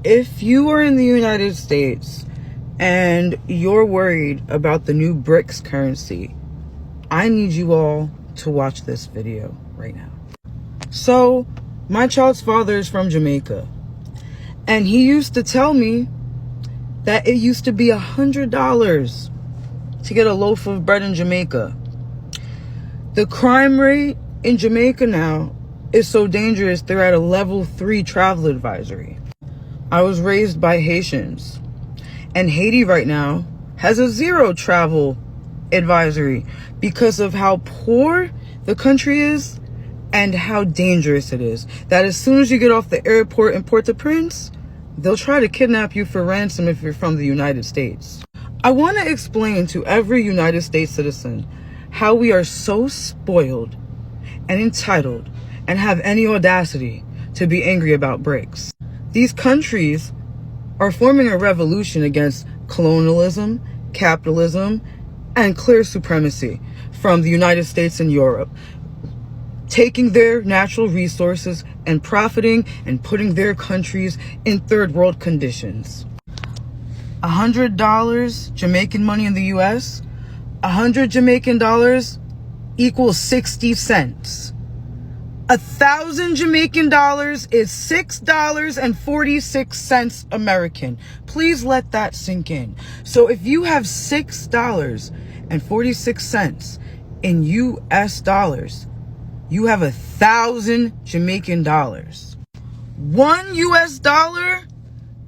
If you are in the United States and you're worried about the new Brics currency, I need you all to watch this video right now. So, my child's father is from Jamaica, and he used to tell me that it used to be $100 to get a loaf of bread in Jamaica. The crime rate in Jamaica now is so dangerous, they're at a level 3 travel advisory. I was raised by Haitians, and Haiti right now has a 0 travel advisory because of how poor the country is and how dangerous it is. That as soon as you get off the airport in Port-au-Prince, they'll try to kidnap you for ransom if you're from the United States. I want to explain to every United States citizen how we are so spoiled and entitled and have any audacity to be angry about Brics. These countries are forming a revolution against colonialism, capitalism, and clear supremacy from the United States and Europe, taking their natural resources and profiting and putting their countries in third world conditions. $100 Jamaican money in the US, 100 Jamaican dollars equals 60 cents. 1,000 Jamaican dollars is $6.46 American. Please let that sink in. So if you have $6.46 in US dollars, you have 1,000 Jamaican dollars. 1 US dollar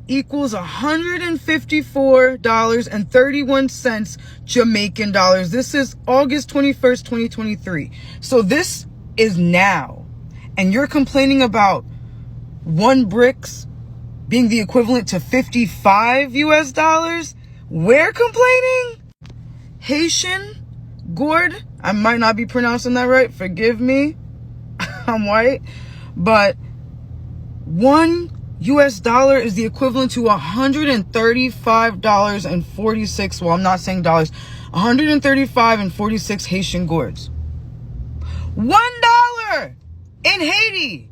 equals $154.31 Jamaican dollars. This is August 21st, 2023. So this is now. And you're complaining about 1 Brics being the equivalent to 55 US dollars? We're complaining? Haitian gourd? I might not be pronouncing that right. Forgive me. I'm white. But 1 US dollar is the equivalent to $135.46. Well, I'm not saying dollars. 135.46 Haitian gourds. $1 in Haiti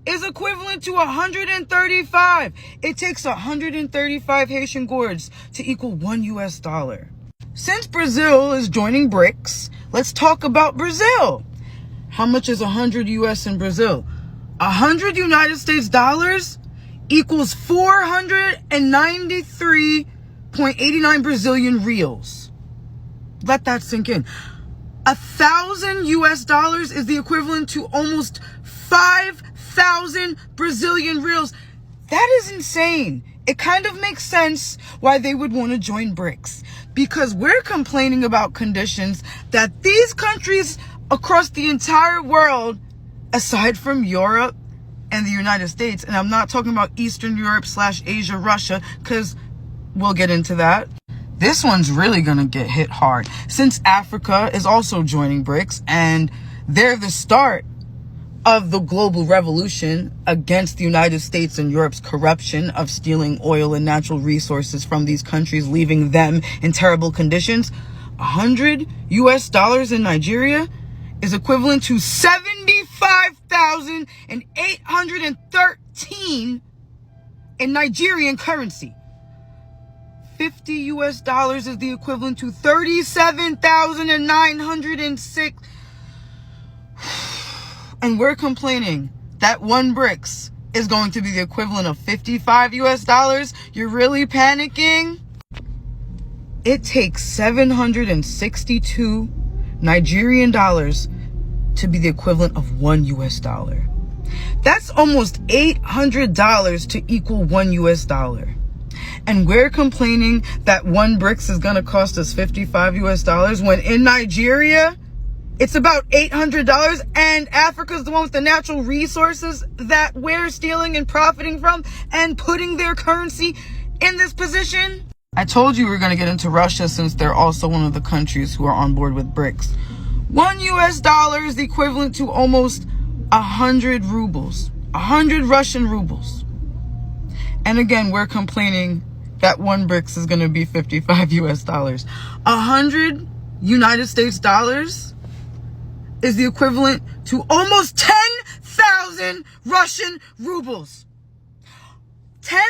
is equivalent to 135. It takes 135 Haitian gourds to equal 1 US dollar. Since Brazil is joining Brics, let's talk about Brazil. How much is 100 US in Brazil? 100 United States dollars equals 493.89 Brazilian reals. Let that sink in. 1,000 US dollars is the equivalent to almost 5,000 Brazilian reals. That is insane. It kind of makes sense why they would want to join Brics, because we're complaining about conditions that these countries across the entire world, aside from Europe and the United States, and I'm not talking about Eastern Europe / Asia, Russia, because we'll get into that. This one's really gonna get hit hard since Africa is also joining Brics, and they're the start of the global revolution against the United States and Europe's corruption of stealing oil and natural resources from these countries, leaving them in terrible conditions. 100 US dollars in Nigeria is equivalent to 75,813 in Nigerian currency. 50 US dollars is the equivalent to 37,906. And we're complaining that 1 Brics is going to be the equivalent of 55 US dollars. You're really panicking? It takes 762 Nigerian dollars to be the equivalent of 1 US dollar. That's almost $800 to equal 1 US dollar. And we're complaining that 1 Brics is going to cost us 55 US dollars when in Nigeria, it's about $800, and Africa's the one with the natural resources that we're stealing and profiting from and putting their currency in this position. I told you we were going to get into Russia since they're also one of the countries who are on board with Brics. 1 US dollar is the equivalent to almost 100 rubles, 100 Russian rubles. And again, we're complaining that 1 Brics is going to be 55 US dollars. 100 United States dollars is the equivalent to almost 10,000 Russian rubles. 10,000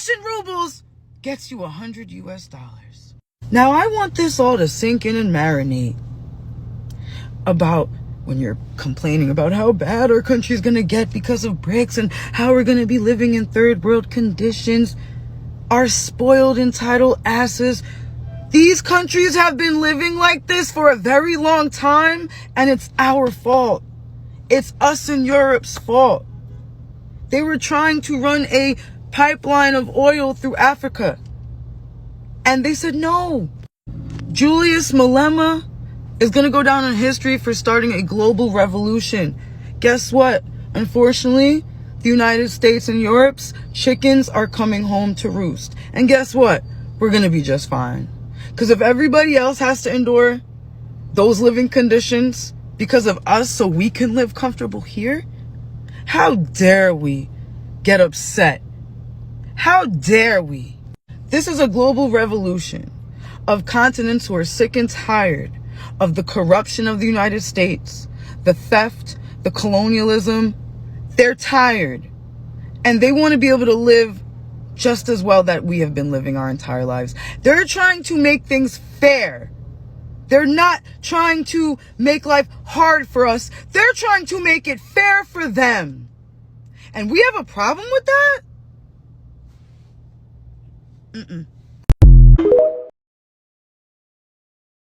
Russian rubles gets you 100 US dollars. Now, I want this all to sink in and marinate about when you're complaining about how bad our country's going to get because of Brics and how we're going to be living in third world conditions. Our spoiled, entitled asses. These countries have been living like this for a very long time, and it's our fault. It's us in Europe's fault. They were trying to run a pipeline of oil through Africa, and they said no. Julius Malema is going to go down in history for starting a global revolution. Guess what? Unfortunately, the United States and Europe's chickens are coming home to roost. And guess what? We're going to be just fine. Because if everybody else has to endure those living conditions because of us so we can live comfortable here, how dare we get upset? How dare we? This is a global revolution of continents who are sick and tired of the corruption of the United States, the theft, the colonialism. They're tired, and they want to be able to live just as well that we have been living our entire lives. They're trying to make things fair. They're not trying to make life hard for us. They're trying to make it fair for them. And we have a problem with that?